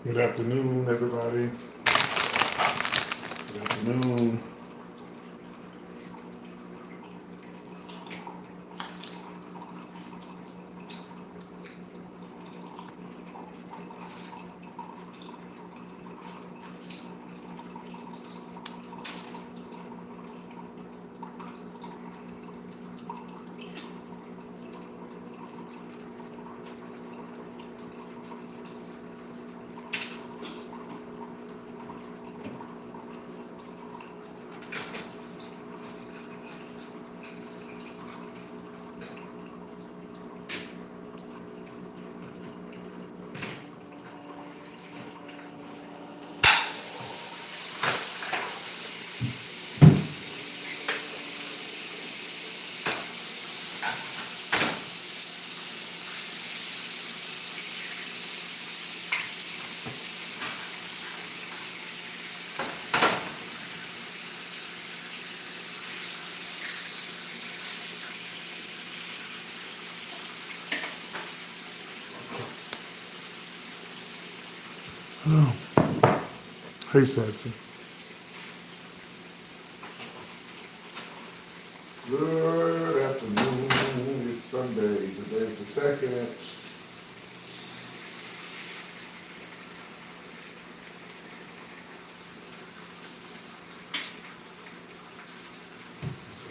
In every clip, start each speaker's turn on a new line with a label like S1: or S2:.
S1: Good afternoon, everybody. Good afternoon. Oh, hey, Sassy. Good afternoon. It's Sunday. Today's the second.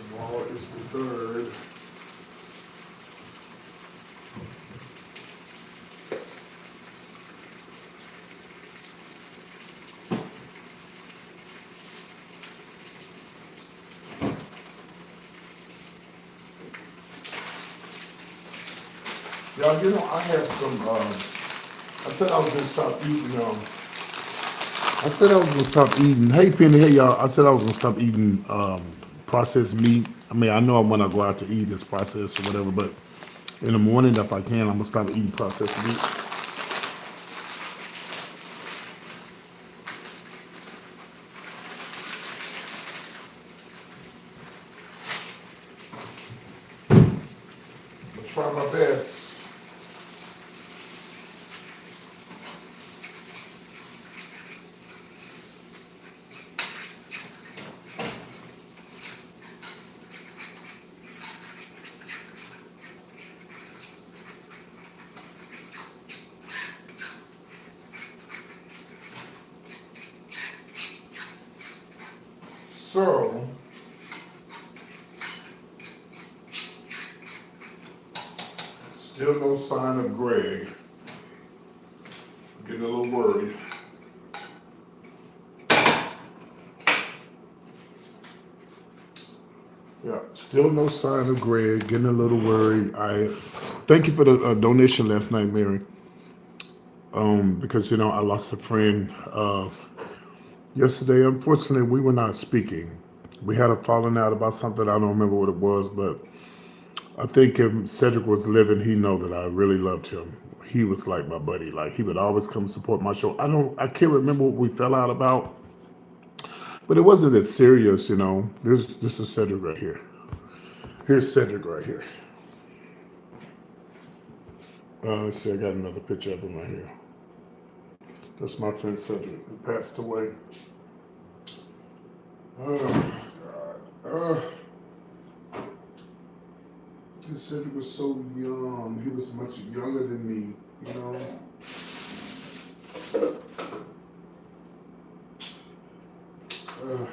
S1: Tomorrow is the third. Y'all, I have some, I said I was going to stop eating, I said I was going to stop eating, hey Penny, hey y'all, I said I was going to stop eating processed meat. I mean, I know when I go out to eat it's processed or whatever, but in the morning, if I can, I'm going to stop eating processed meat. I'll try my best. So, still no sign of Greg. Getting a little worried. Yeah, still no sign of Greg. Getting a little worried. I thank you for the donation last night, Mary. Because I lost a friend yesterday. Unfortunately, we were not speaking. We had a falling out about something. I don't remember what it was, but I think if Cedric was living, he know that I really loved him. He was like my buddy. Like he would always come support my show. I can't remember what we fell out about, but it wasn't as serious. This is Cedric right here. Here's Cedric right here. Let's see, I got another picture of him right here. That's my friend Cedric, who passed away. Oh, God. Cedric was so young. He was much younger than me. Uh,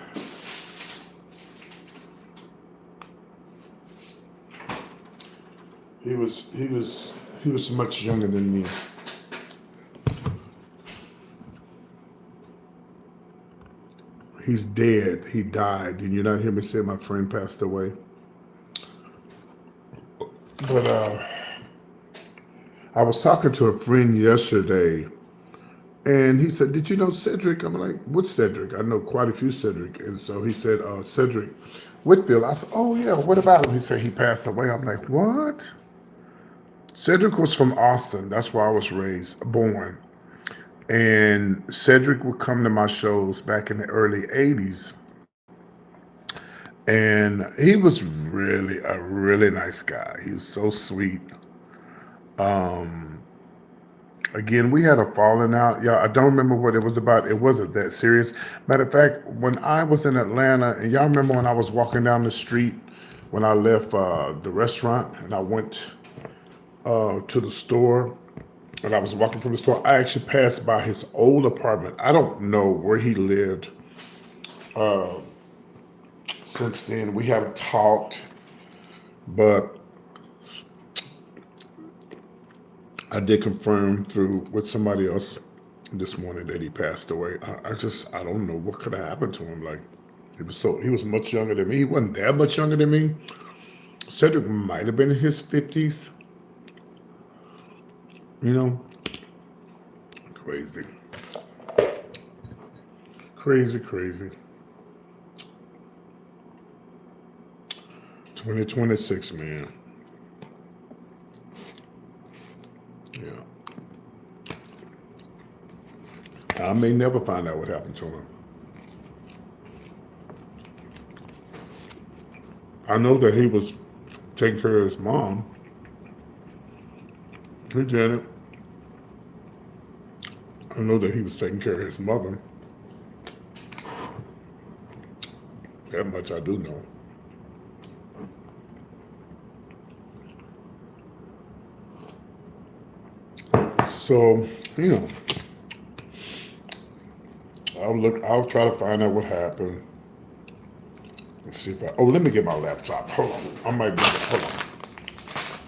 S1: he was much younger than me. He's dead. He died. Did you not hear me say my friend passed away? But I was talking to a friend yesterday, And he said, "Did you know Cedric?" I'm like, "What's Cedric?" I know quite a few Cedric. And so he said, "Cedric Whitfield." I said, "Oh yeah, what about him?" He said he passed away. I'm like, "What?" Cedric was from Austin. That's where I was born. And Cedric would come to my shows back in the early '80s, and he was really a really nice guy. He was so sweet. Um, Again, we had a falling out. Yeah, I don't remember what it was about. It wasn't that serious. Matter of fact, when I was in Atlanta, and y'all remember when I was walking down the street when I left the restaurant and I went to the store, and I was walking from the store, I actually passed by his old apartment. I don't know where he lived since then. We haven't talked, but I did confirm through with somebody else this morning that he passed away. I don't know what could have happened to him. Like he was much younger than me. He wasn't that much younger than me. Cedric might have been in his 50s. You know, crazy, crazy, crazy. 2026, man. Yeah, I may never find out what happened to him. I know that he was taking care of his mom. He did it. I know that he was taking care of his mother. That much I do know. So, you know, I'll try to find out what happened. Let's see if let me get my laptop. Hold on. Hold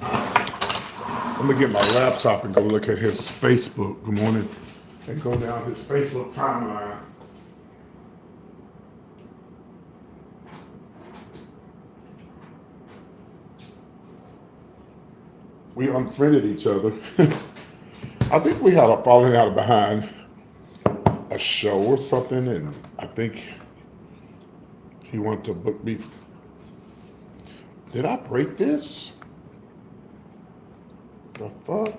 S1: on. Let me get my laptop and go look at his Facebook. Good morning. And go down his Facebook timeline. We unfriended each other. I think we had a falling out behind a show or something, and I think he wanted to book me. Did I break this? The fuck?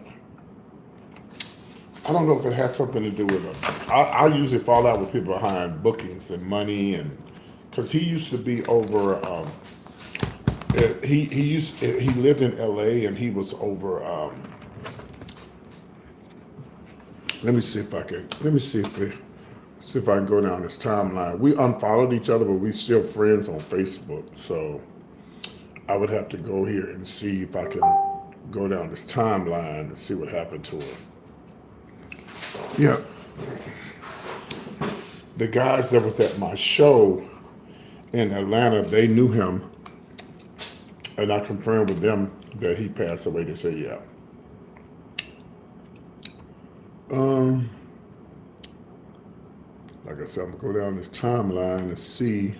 S1: I don't know if it has something to do with it. I usually fall out with people behind bookings and money, and because he used to be over. He lived in L.A. and he was over. Let me see if I can go down this timeline. We unfollowed each other, but we still friends on Facebook. So I would have to go here and see if I can go down this timeline and see what happened to her. Yeah, the guys that was at my show in Atlanta, they knew him, and I confirmed with them that he passed away. They said, yeah. Um, like I said, I'm gonna go down this timeline and see,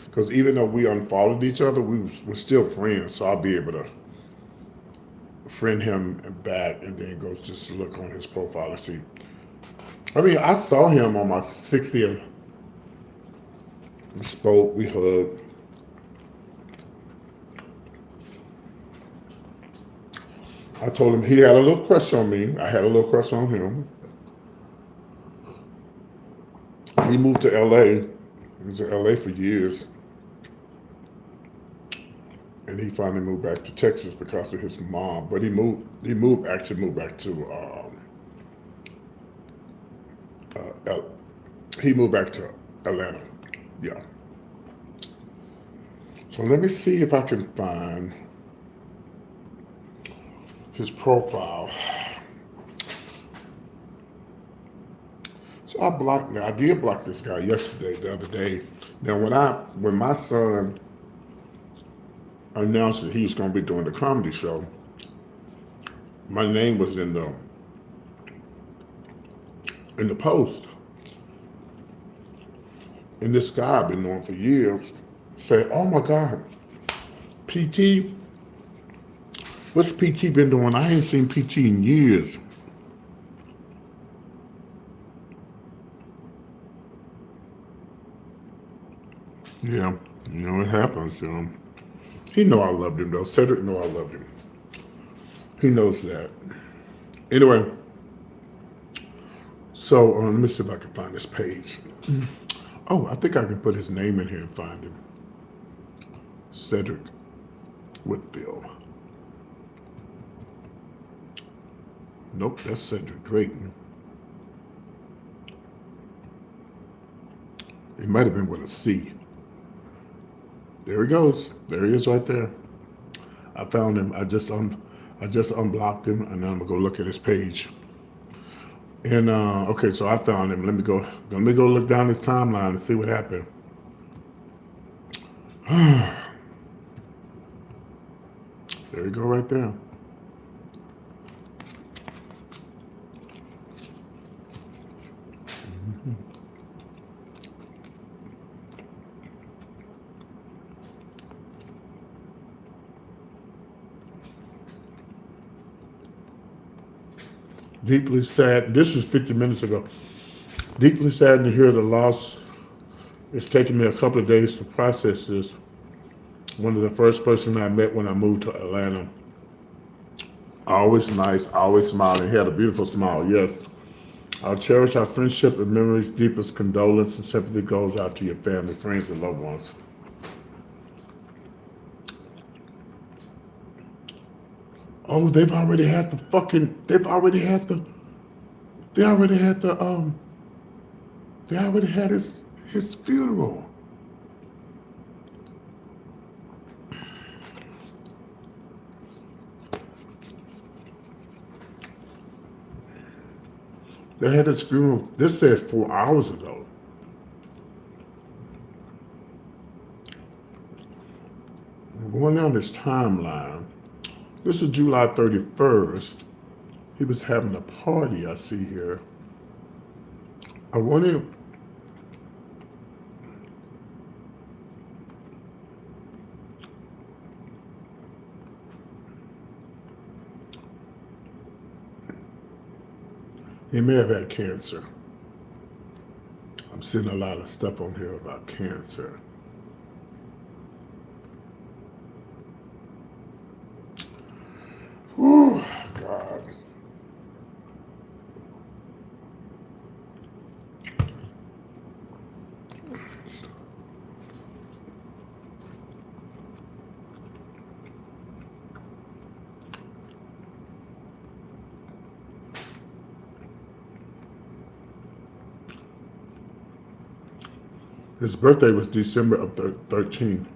S1: because even though we unfollowed each other, we're still friends. So I'll be able to friend him back and then go just look on his profile and see. I mean, I saw him on my 60th. We spoke, we hugged. I told him he had a little crush on me. I had a little crush on him. He moved to LA. He was in LA for years. And he finally moved back to Texas because of his mom. But actually moved back to, he moved back to Atlanta. Yeah. So let me see if I can find his profile. So I did block this guy the other day. Now when my son announced that he was going to be doing the comedy show, my name was in the post. And this guy I've been knowing for years said, "Oh my God, PT, what's PT been doing? I ain't seen PT in years." Yeah, it happens. He know I loved him though. Cedric know I loved him. He knows that. Anyway, so let me see if I can find this page. Oh, I think I can put his name in here and find him. Cedric Whitfield. Nope, that's Cedric Drayton. He might have been with a C. There he goes. There he is right there. I found him. I just unblocked him, and now I'm gonna go look at his page. And okay, so I found him. Let me go look down his timeline and see what happened. There you go, right there. Deeply sad. This is 50 minutes ago. Deeply saddened to hear the loss. It's taken me a couple of days to process this. One of the first person I met when I moved to Atlanta. Always nice, always smiling. He had a beautiful smile, yes. I'll cherish our friendship and memories. Deepest condolence and sympathy goes out to your family, friends, and loved ones. Oh, they've already had the fucking. They've already had the. They already had the. They already had his funeral. They had his funeral. This says 4 hours ago. I'm going down this timeline. This is July 31st. He was having a party, I see here. I wonder. He may have had cancer. I'm seeing a lot of stuff on here about cancer. Oh, God. His birthday was December of 13th.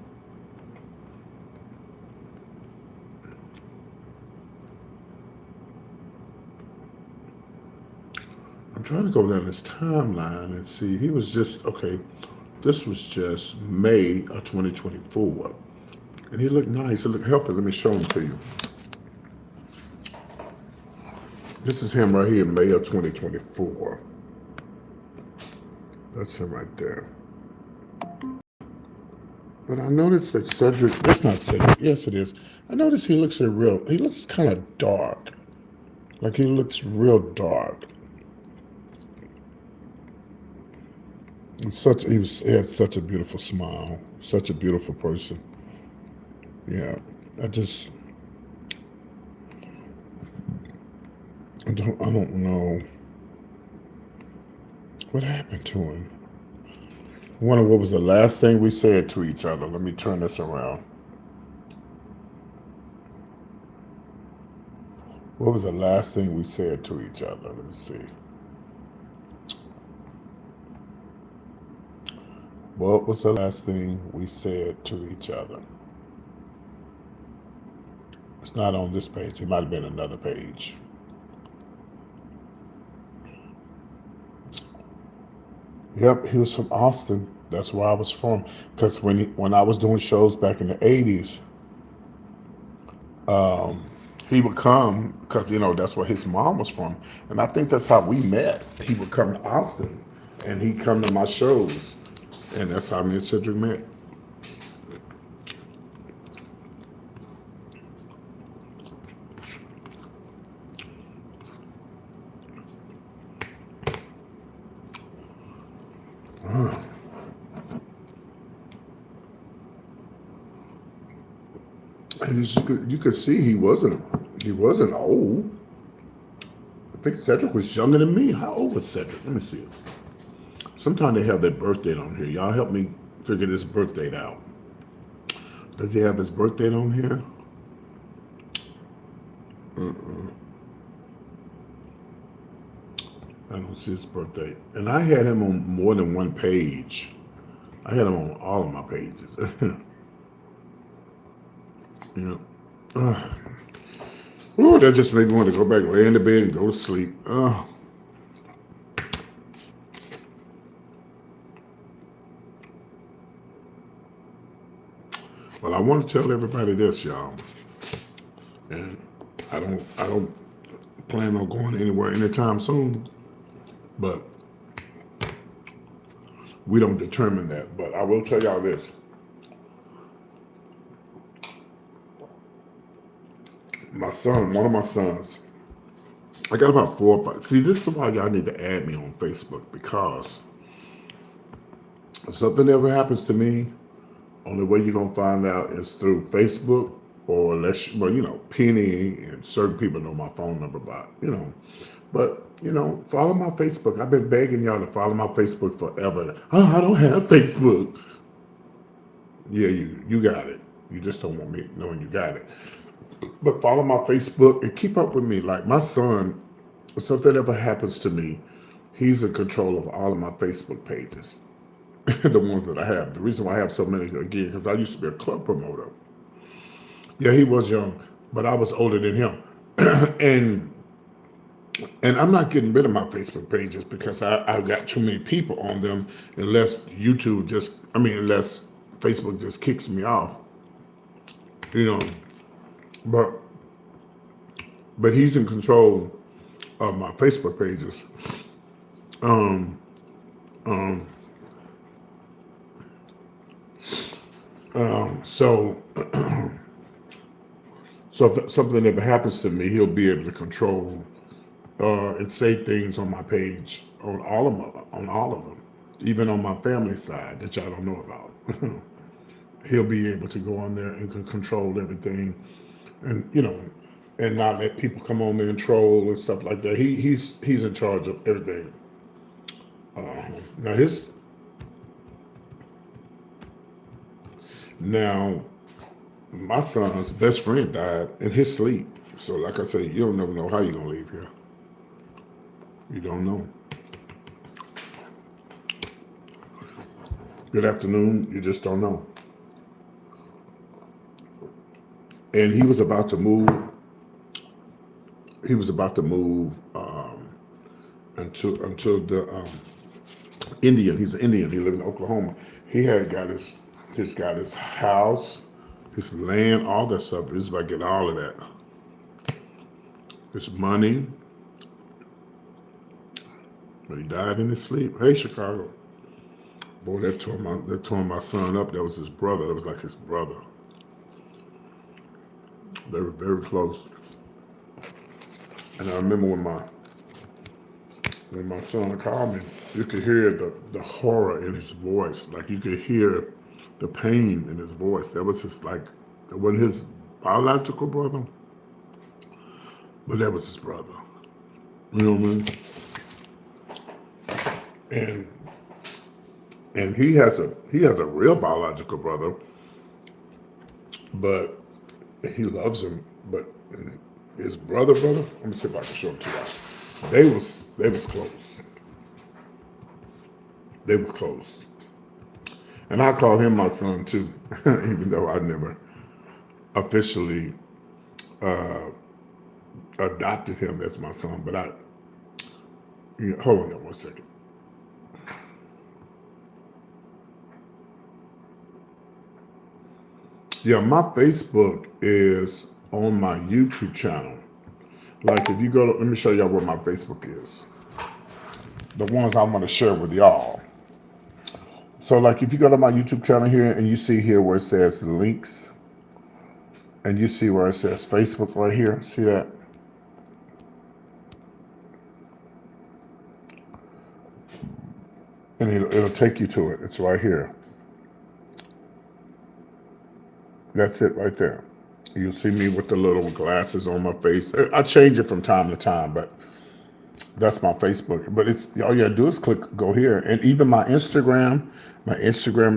S1: I'm trying to go down this timeline and see. He was just, okay, this was just May of 2024. And he looked nice. He looked healthy. Let me show him to you. This is him right here in May of 2024. That's him right there. But I noticed that Cedric, that's not Cedric. Yes, it is. I noticed he looks he looks kind of dark. Like he looks real dark. He had such a beautiful smile, such a beautiful person. Yeah, I don't know what happened to him. I wonder what was the last thing we said to each other. Let me turn this around. What was the last thing we said to each other? Let me see. What was the last thing we said to each other? It's not on this page. It might have been another page. Yep, he was from Austin. That's where I was from. Because when I was doing shows back in the 80s, he would come because, that's where his mom was from. And I think that's how we met. He would come to Austin and he'd come to my shows. And that's how me and Cedric met. And you could see he wasn't old. I think Cedric was younger than me. How old was Cedric? Let me see. Sometimes they have their birth date on here. Y'all help me figure this birth date out. Does he have his birth date on here? I don't see his birthday. And I had him on more than one page. I had him on all of my pages. Yeah. Ooh, that just made me want to go back, lay in the bed, and go to sleep. Well, I want to tell everybody this, y'all. And I don't plan on going anywhere anytime soon. But we don't determine that. But I will tell y'all this. My son, one of my sons, I got about 4 or 5. See, this is why y'all need to add me on Facebook, because if something ever happens to me, only way you're going to find out is through Facebook, or unless, well, you know, Penny and certain people know my phone number, but, follow my Facebook. I've been begging y'all to follow my Facebook forever. Oh, I don't have Facebook. Yeah, you got it. You just don't want me knowing you got it. But follow my Facebook and keep up with me. Like my son, if something ever happens to me, he's in control of all of my Facebook pages, the ones that I have. The reason why I have so many, again, because I used to be a club promoter. Yeah, he was young, but I was older than him. and I'm not getting rid of my Facebook pages because I've got too many people on them, unless unless Facebook just kicks me off. You know, but he's in control of my Facebook pages. Um, um, so so if something ever happens to me, he'll be able to control and say things on my page, on all of them, even on my family side that y'all don't know about. He'll be able to go on there and control everything, and and not let people come on there and troll and stuff like that. He's in charge of everything. Now now my son's best friend died in his sleep. So like I say, you don't never know how you're gonna leave here. You don't know. Good afternoon. You just don't know. And he was about to move. He was about to move until the Indian. He's an Indian. He lived in Oklahoma. He had got his house, his land, all that stuff. He's about to get all of that. His money. But he died in his sleep. Hey, Chicago. Boy, that tore my son up. That was his brother. That was like his brother. They were very close. And I remember when my son called me, you could hear the horror in his voice. Like you could hear the pain in his voice. That was just like, it wasn't his biological brother, but that was his brother. You know what I mean? And he has a real biological brother, but he loves him. But his brother, let me see if I can show him to you. They was close. They were close. And I call him my son too, even though I never officially adopted him as my son. But hold on 1 second. Yeah, my Facebook is on my YouTube channel. Like if you go to, let me show y'all where my Facebook is. The ones I want to share with y'all. So like if you go to my YouTube channel here and you see here where it says links, and you see where it says Facebook right here, see that? And it'll take you to it. It's right here. That's it right there. You'll see me with the little glasses on my face. I change it from time to time, but that's my Facebook. But it's all you gotta do is click go here. And even my Instagram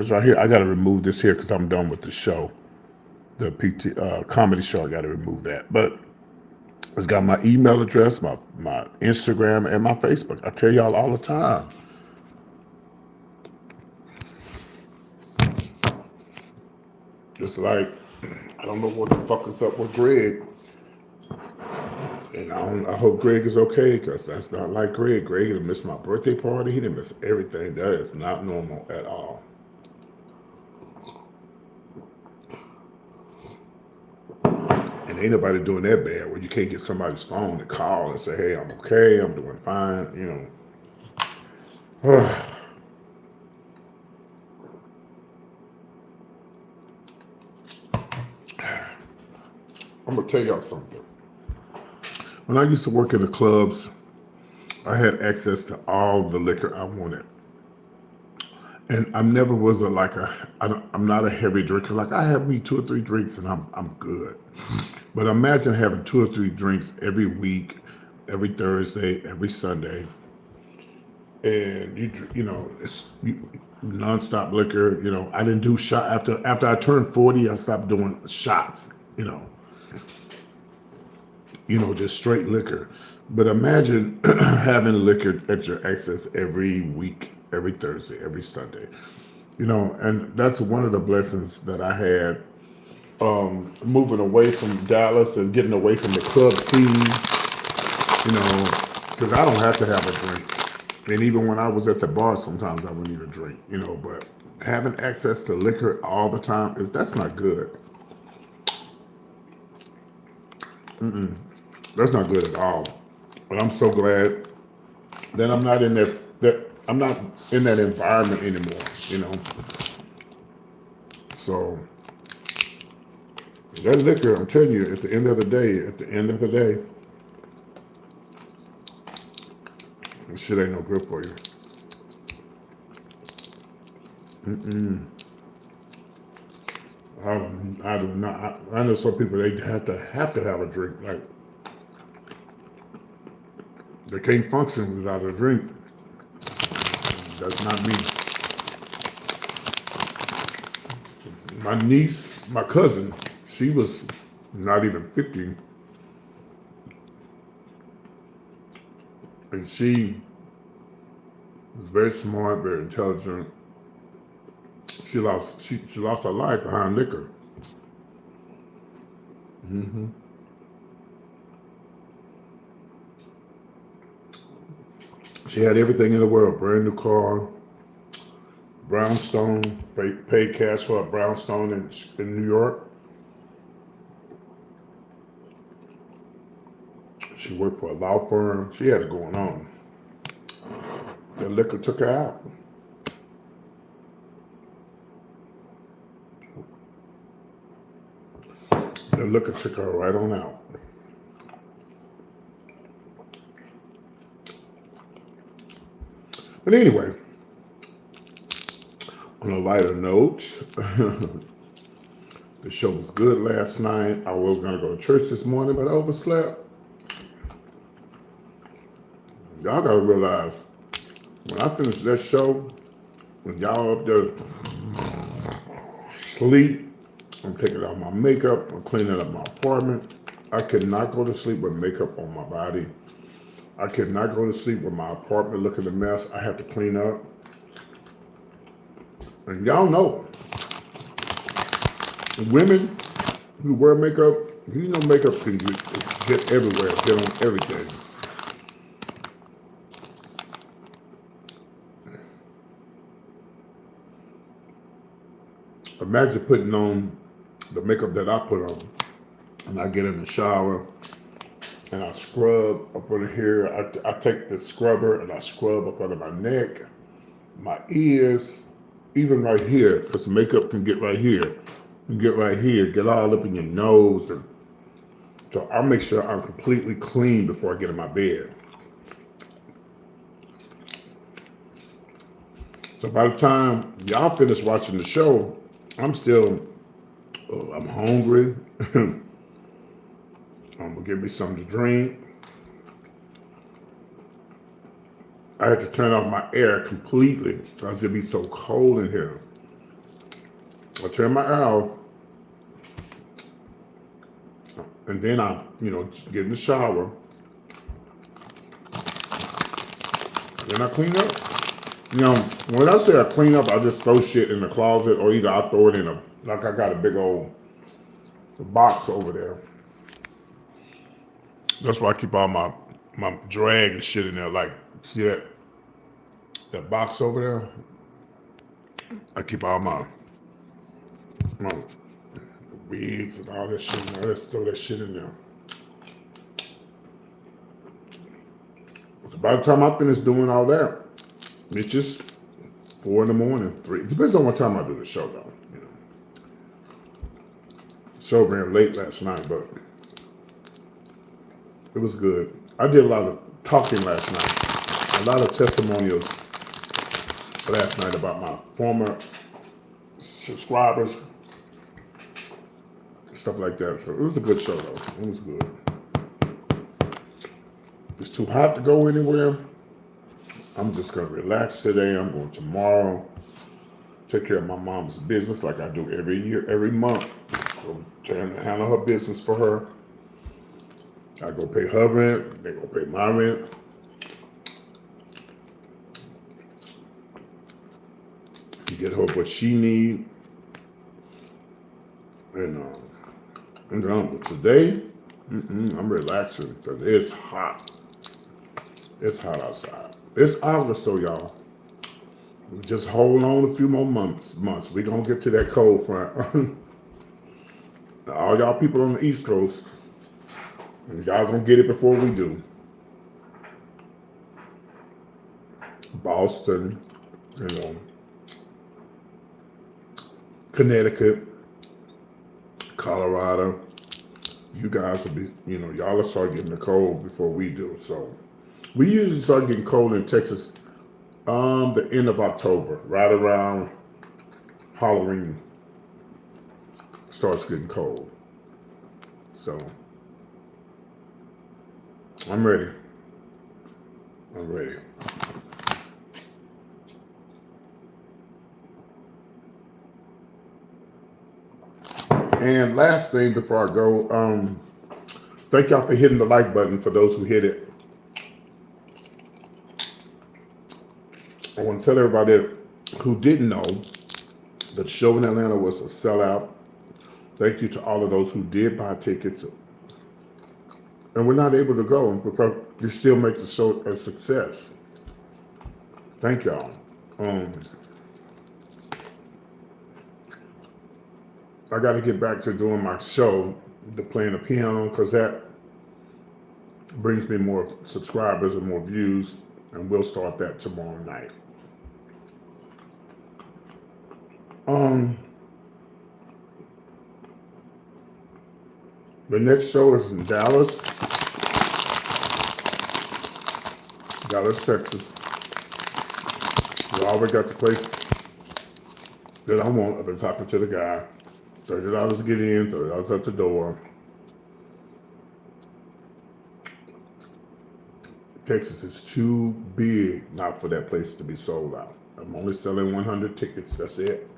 S1: is right here. I gotta remove this here because I'm done with the show. The PT comedy show, I gotta remove that. But it's got my email address, my Instagram, and my Facebook. I tell y'all all the time. Just like I don't know what the fuck is up with Greg. And I hope Greg is okay because that's not like Greg. Greg didn't miss my birthday party. He didn't miss everything. That is not normal at all. And ain't nobody doing that bad where you can't get somebody's phone to call and say, hey, I'm okay. I'm doing fine. You know. I'm going to tell y'all something. When I used to work in the clubs, I had access to all the liquor I wanted. And I never was I'm not a heavy drinker. Like I have me 2 or 3 drinks and I'm good. But imagine having 2 or 3 drinks every week, every Thursday, every Sunday. And it's nonstop liquor. I didn't do shot after I turned 40, I stopped doing shots, just straight liquor. But imagine having liquor at your access every week, every Thursday, every Sunday. And that's one of the blessings that I had moving away from Dallas and getting away from the club scene, because I don't have to have a drink. And even when I was at the bar, sometimes I wouldn't even drink, but having access to liquor all the time, that's not good. That's not good at all. But I'm so glad that I'm not in that I'm not in that environment anymore, So that liquor, I'm telling you, at the end of the day, this shit ain't no good for you. I do not. I know some people they have to have a drink. Like they can't function without a drink. That's not me. My niece, my cousin, she was not even 50, and she was very smart, very intelligent. She lost her life behind liquor. She had everything in the world: brand new car, brownstone, paid cash for a brownstone in New York. She worked for a law firm. She had it going on. The liquor took her out. The liquor took her right on out. But anyway, on a lighter note, the show was good last night. I was going to go to church this morning, but I overslept. Y'all got to realize, when I finish that show, when y'all up there sleep, I'm taking out my makeup, I'm cleaning up my apartment. I cannot go to sleep with makeup on my body. I cannot go to sleep with my apartment looking a mess. I have to clean up. And y'all know, women who wear makeup, makeup can get everywhere, get on everything. Imagine putting on the makeup that I put on, and I get in the shower, and I scrub up under here. I take the scrubber and I scrub up under my neck, my ears, even right here, because makeup can get right here, get all up in your nose. And so I'll make sure I'm completely clean before I get in my bed. So by the time y'all finish watching the show, I'm still Oh, I'm hungry. I'm gonna give me something to drink. I had to turn off my air completely because it'd be so cold in here. I turn my air off, and then I, get in the shower. Then I clean up. When I say I clean up, I just throw shit in the closet, or either I throw it in I got a big old box over there. That's why I keep all my drag and shit in there. Like, see that box over there? I keep all my wigs and all that shit. I just throw that shit in there. So by the time I finish doing all that, it's just 4 in the morning, 3. It depends on what time I do the show, though. Show ran late last night, but it was good. I did a lot of talking last night, a lot of testimonials last night about my former subscribers, stuff like that. So it was a good show, though. It was good. It's too hot to go anywhere. I'm just going to relax today. I'm going tomorrow. Take care of my mom's business like I do every year, every month. So trying to handle her business for her. I go pay her rent. They go pay my rent. Get her what she need. And but today, I'm relaxing because it's hot. It's hot outside. It's August though, y'all. Just hold on a few more months. We're going to get to that cold front. All y'all people on the East Coast, y'all going to get it before we do. Boston, Connecticut, Colorado. You guys will be, y'all will start getting the cold before we do. So we usually start getting cold in Texas the end of October, right around Halloween. Starts getting cold. So I'm ready. And last thing before I go, thank y'all for hitting the like button for those who hit it. I want to tell everybody who didn't know that the show in Atlanta was a sellout. Thank you to all of those who did buy tickets. And we're not able to go because you still make the show a success. Thank y'all. I got to get back to doing my show, playing the piano, because that brings me more subscribers and more views, and we'll start that tomorrow night. The next show is in Dallas, Texas. We already got the place that I want. I've been talking to the guy. $30 to get in, $30 at the door. Texas is too big not for that place to be sold out. I'm only selling 100 tickets. That's it.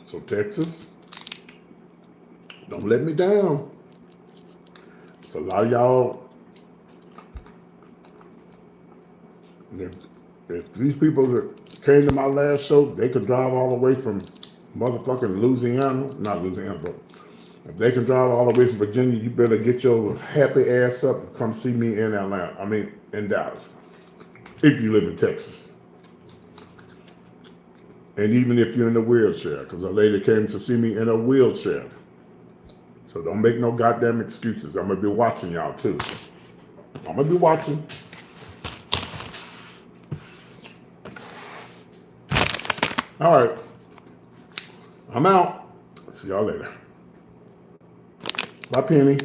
S1: So Texas, don't let me down. It's a lot of y'all. If these people that came to my last show, they could drive all the way from motherfucking Louisiana, not Louisiana, but if they can drive all the way from Virginia, you better get your happy ass up and come see me in Atlanta. In Dallas, if you live in Texas. And even if you're in a wheelchair, because a lady came to see me in a wheelchair. So don't make no goddamn excuses. I'm going to be watching y'all too. I'm going to be watching. All right. I'm out. See y'all later. Bye, Penny.